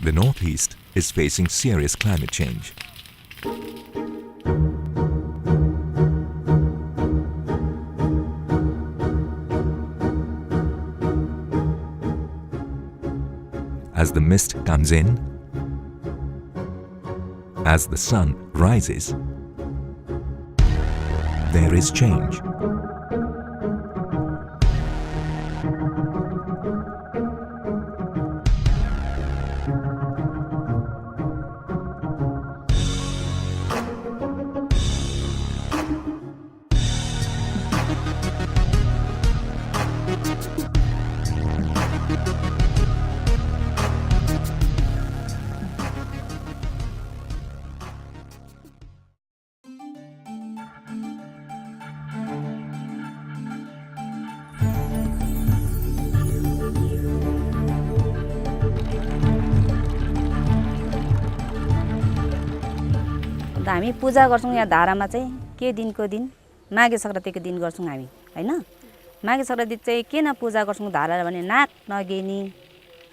The Northeast is facing serious climate change. As the mist comes in, as the sun rises, there is change. हामी पूजा गर्छौं यहाँ धारामा चाहिँ के दिनको दिन माघे संक्रान्तिको दिन गर्छौं हामी हैन माघे संक्रान्ति चाहिँ किन पूजा गर्छौं धारा भने नाक नगेनी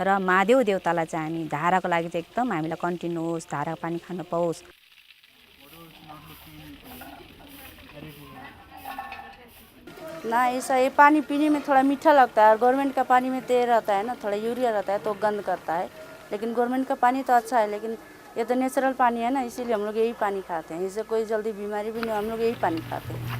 र महादेव देवतालाई चाहिँ हामी धाराको लागि चाहिँ एकदम हामीलाई कन्टिन्यू होस् धाराको पानी खान पाओस् ना ऐसा ये पानी पीने में थोड़ा मीठा लगता है और गवर्नमेंट का पानी में तेल रहता है ना थोड़ा यूरिया रहता है तो गंद करता है लेकिन गवर्नमेंट का पानी तो अच्छा है लेकिन ये तो नेचुरल पानी है ना इसीलिए हम लोग यही पानी खाते हैं इससे कोई जल्दी बीमारी भी नहीं हम लोग यही पानी खाते हैं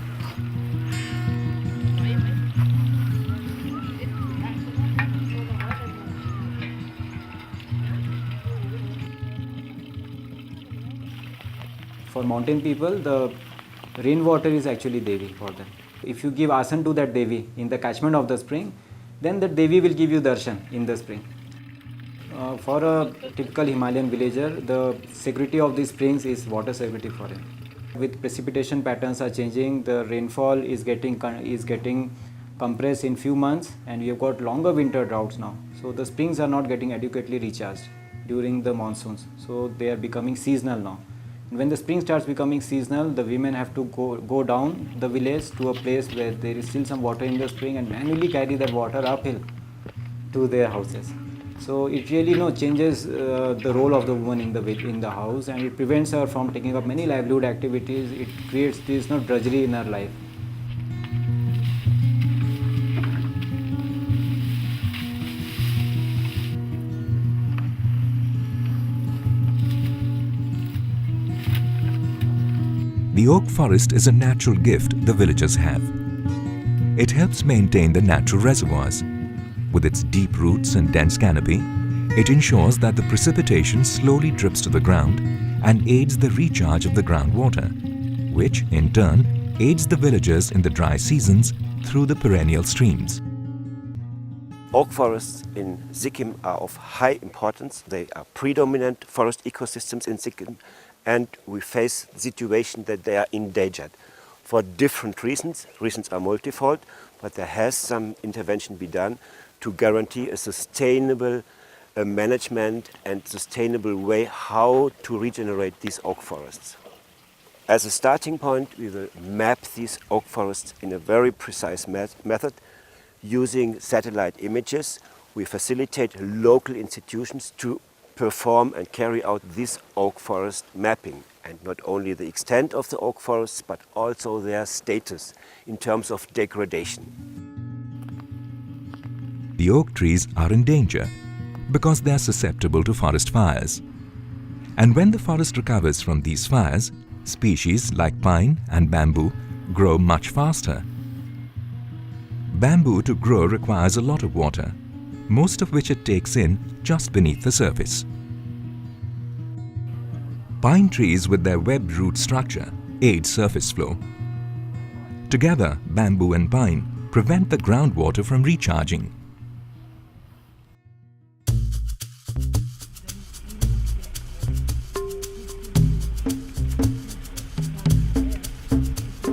For mountain people, the rainwater is actually Devi for them. If you give asan to that Devi in the catchment of the spring, then the Devi will give you darshan in the spring. For a typical Himalayan villager, the security of these springs is water security for him. With precipitation patterns are changing, the rainfall is getting compressed in few months, and we have got longer winter droughts now. So the springs are not getting adequately recharged during the monsoons. So they are becoming seasonal now. When the spring starts becoming seasonal, the women have to go down the village to a place where there is still some water in the spring and manually carry that water uphill to their houses. So it really changes the role of the woman in the house, and it prevents her from taking up many livelihood activities. It creates this drudgery in her life. The oak forest is a natural gift the villagers have. It helps maintain the natural reservoirs. With its deep roots and dense canopy, it ensures that the precipitation slowly drips to the ground and aids the recharge of the groundwater, which in turn aids the villagers in the dry seasons through the perennial streams. Oak forests in Sikkim are of high importance. They are predominant forest ecosystems in Sikkim, and we face the situation that they are endangered for different reasons. Reasons are multifold, but there has some intervention be done to guarantee a sustainable management and sustainable way how to regenerate these oak forests. As a starting point, we will map these oak forests in a very precise method using satellite images. We facilitate local institutions to perform and carry out this oak forest mapping, and not only the extent of the oak forests but also their status in terms of degradation. The oak trees are in danger because they are susceptible to forest fires. And when the forest recovers from these fires, species like pine and bamboo grow much faster. Bamboo to grow requires a lot of water, most of which it takes in just beneath the surface. Pine trees with their webbed root structure aid surface flow. Together, bamboo and pine prevent the groundwater from recharging.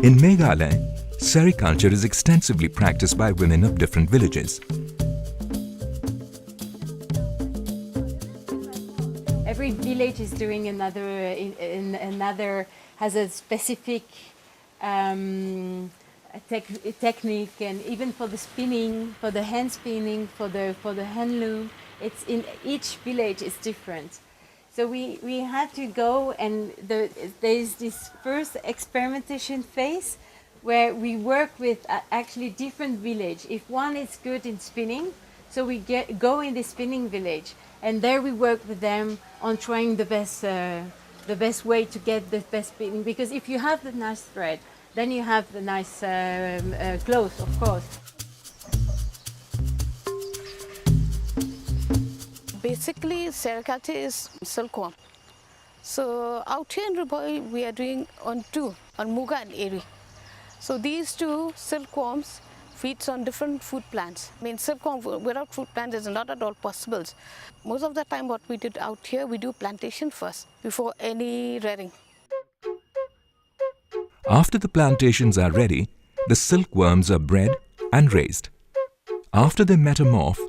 In Meghalaya, sericulture is extensively practiced by women of different villages. Every village is doing another has a specific technique, and even for the spinning, for the hand spinning, for the hand loom, It's in each village is different. So we had to go, and there's this first experimentation phase where we work with actually different village. If one is good in spinning, so we go in the spinning village, and there we work with them on trying the best way to get the best spinning. Because if you have the nice thread, then you have the nice clothes, of course. Basically, Sericate is silkworm. So out here in Ruboi, we are doing on two, on Muga and Eri. So these two silkworms feeds on different food plants. I mean, silkworm without food plants is not at all possible. Most of the time what we did out here, we do plantation first before any rearing. After the plantations are ready, the silkworms are bred and raised. After they metamorph,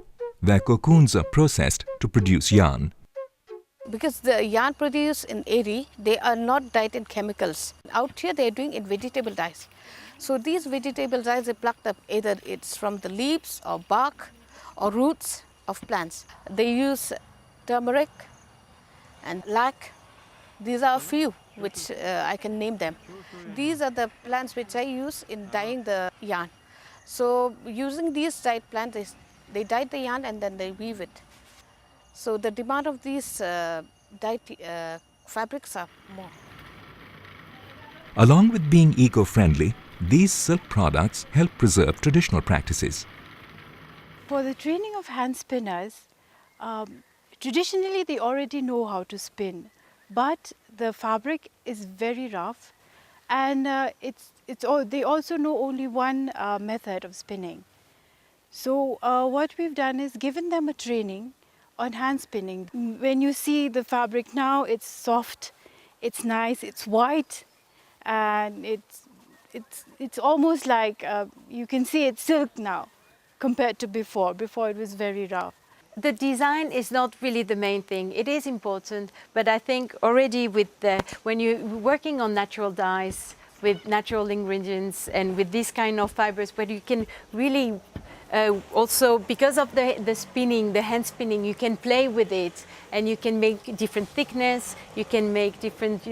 their cocoons are processed to produce yarn. Because the yarn produced in Eri, they are not dyed in chemicals. Out here, they are doing in vegetable dyes. So these vegetable dyes are plucked up, either it's from the leaves or bark or roots of plants. They use turmeric and lac. These are a few which I can name them. These are the plants which I use in dyeing the yarn. So using these dyed plants, they dye the yarn and then they weave it. So the demand of these dyed fabrics are more. Along with being eco-friendly, these silk products help preserve traditional practices. For the training of hand spinners, traditionally they already know how to spin, but the fabric is very rough, and they also know only one method of spinning. So what we've done is given them a training on hand spinning. When you see the fabric now, it's soft, it's nice, it's white, and it's almost like you can see it's silk now compared to before. Before it was very rough. The design is not really the main thing. It is important, but I think already when you're working on natural dyes with natural ingredients and with these kind of fibers, where you can really also, because of the spinning, the hand spinning, you can play with it, and you can make different thickness, you can make different,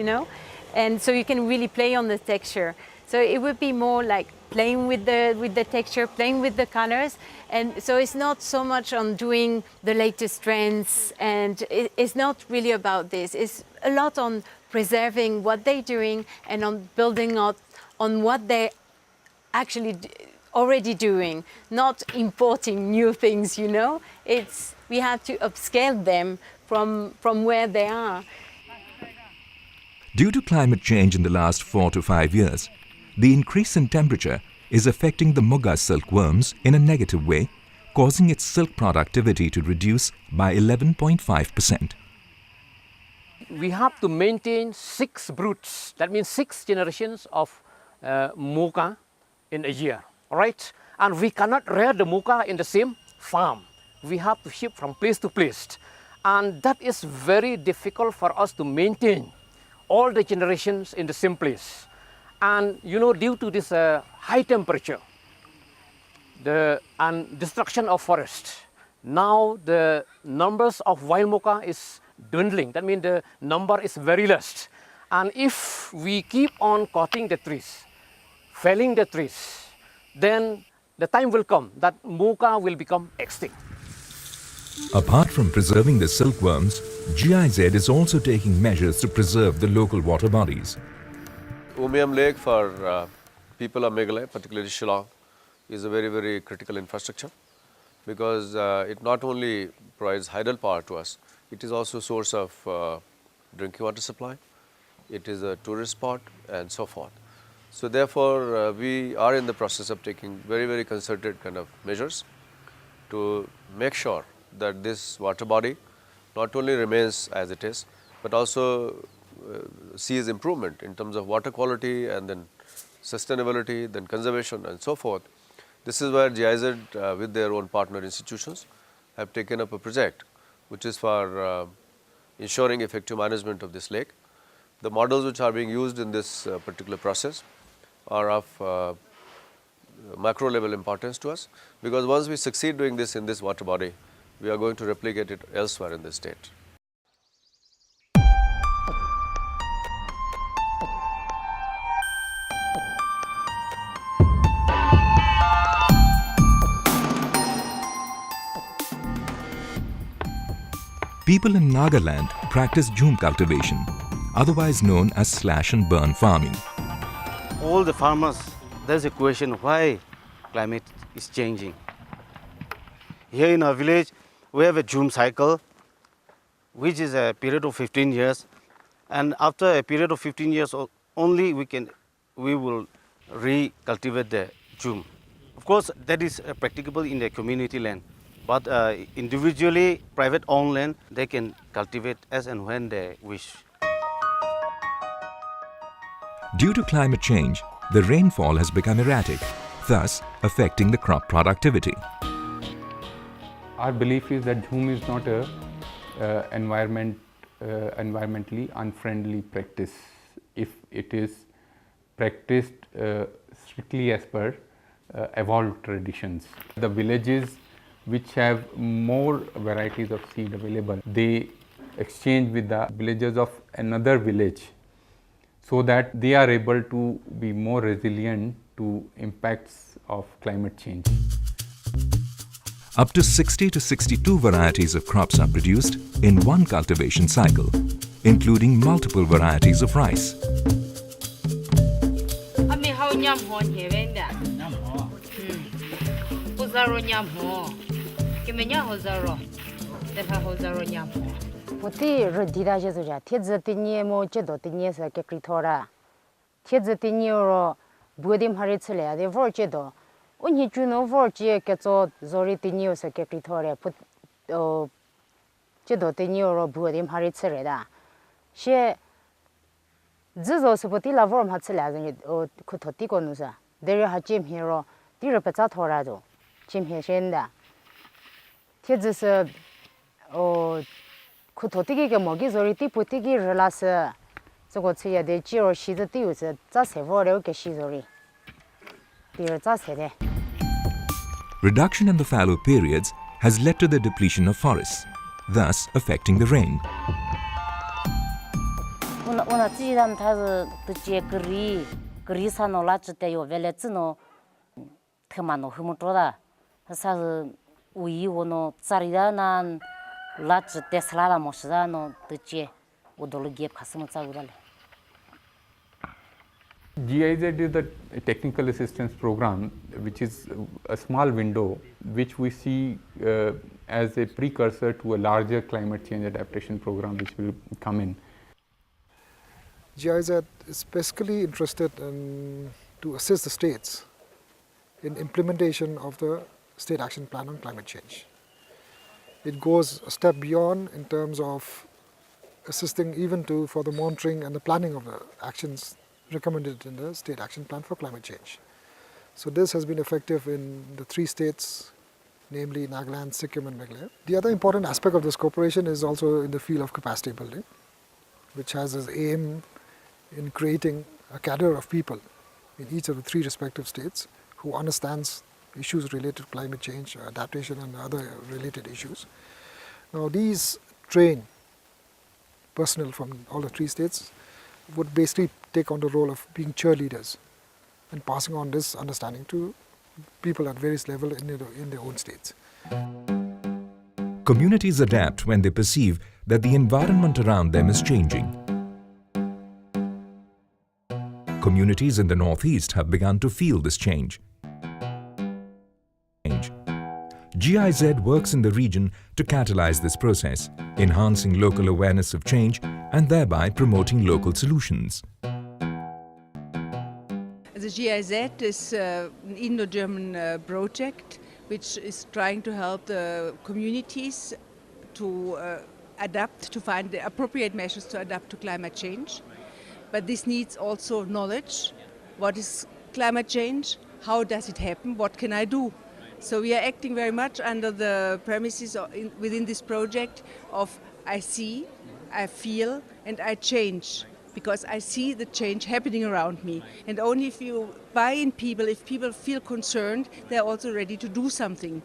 and so you can really play on the texture. So it would be more like playing with the texture, playing with the colors, and so it's not so much on doing the latest trends, and it's not really about this. It's a lot on preserving what they're doing and on building up on what they're actually already doing, not importing new things, we have to upscale them from where they are. Due to climate change in the last 4 to 5 years, the increase in temperature is affecting the Muga silkworms in a negative way, causing its silk productivity to reduce by 11.5%. We have to maintain 6 broods, that means 6 generations of Muga in a year. Right? And we cannot rear the Muga in the same farm. We have to ship from place to place. And that is very difficult for us to maintain all the generations in the same place. And due to this high temperature and destruction of forest, now the numbers of wild Muga is dwindling. That means the number is very less. And if we keep on cutting the trees, felling the trees, then the time will come that Muga will become extinct. Apart from preserving the silkworms, GIZ is also taking measures to preserve the local water bodies. Umiam Lake for people of Meghalaya, particularly Shillong, is a very, very critical infrastructure because it not only provides hydel power to us, it is also a source of drinking water supply, it is a tourist spot and so forth. So therefore, we are in the process of taking very, very concerted kind of measures to make sure that this water body not only remains as it is, but also sees improvement in terms of water quality and then sustainability, then conservation and so forth. This is where GIZ with their own partner institutions have taken up a project which is for ensuring effective management of this lake. The models which are being used in this particular process are of macro level importance to us, because once we succeed doing this in this water body, we are going to replicate it elsewhere in the state. People in Nagaland practice jhum cultivation, otherwise known as slash and burn farming. All the farmers, there's a question why climate is changing. Here in our village, we have a jhum cycle, which is a period of 15 years. And after a period of 15 years only, we will recultivate the jhum. Of course, that is practicable in the community land. But individually, private-owned land, they can cultivate as and when they wish. Due to climate change, the rainfall has become erratic, thus affecting the crop productivity. Our belief is that jhum is not a environmentally unfriendly practice if it is practiced strictly as per evolved traditions. The villages which have more varieties of seed available, they exchange with the villagers of another village so that they are able to be more resilient to impacts of climate change. Up to 60 to 62 varieties of crops are produced in one cultivation cycle, including multiple varieties of rice. Puti rodida jesuja, tiedza tinye mo jedo tinye sa ke kritora. Tiedza tinye ro budim haritzele, de vorjedo. Unhi juno vorje ke zo zori tinye sa ke kritora, put jedo tinye ro budim haritzele da. She zizo suputi la vorm hatzele azin kutoti konusa. Dere ha jim hero, dira peza torado. Jim he shenda. Tiedza sa kutotigiga mogi zoriti putigi relasa zogotsia de jiro shizati usa zasevore ke shizori. Dira zasede. Reduction in the fallow periods has led to the depletion of forests, thus affecting the rain. Una tsidan tazu tje gri sano lachte yo veletsino themano humutoda. Sa ui wono tsarida nan Lach Tesla Mosano, the Che, Udologie Casamutagale. GIZ is the technical assistance program, which is a small window which we see as a precursor to a larger climate change adaptation program which will come in. GIZ is basically interested to assist the states in implementation of the State Action Plan on Climate Change. It goes a step beyond in terms of assisting even for the monitoring and the planning of the actions recommended in the State Action Plan for Climate Change. So this has been effective in the 3 states, namely Nagaland, Sikkim and Meghalaya. The other important aspect of this cooperation is also in the field of capacity building, which has its aim in creating a cadre of people in each of the 3 respective states who understands issues related to climate change, adaptation and other related issues. Now these trained personnel from all the 3 states would basically take on the role of being cheerleaders and passing on this understanding to people at various levels in their own states. Communities adapt when they perceive that the environment around them is changing. Communities in the Northeast have begun to feel this change. GIZ works in the region to catalyze this process, enhancing local awareness of change and thereby promoting local solutions. The GIZ is an Indo-German project which is trying to help the communities to adapt, to find the appropriate measures to adapt to climate change. But this needs also knowledge. What is climate change? How does it happen? What can I do? So we are acting very much under the premises within this project of I see, I feel and I change, because I see the change happening around me. And only if you buy in people, if people feel concerned, they're also ready to do something.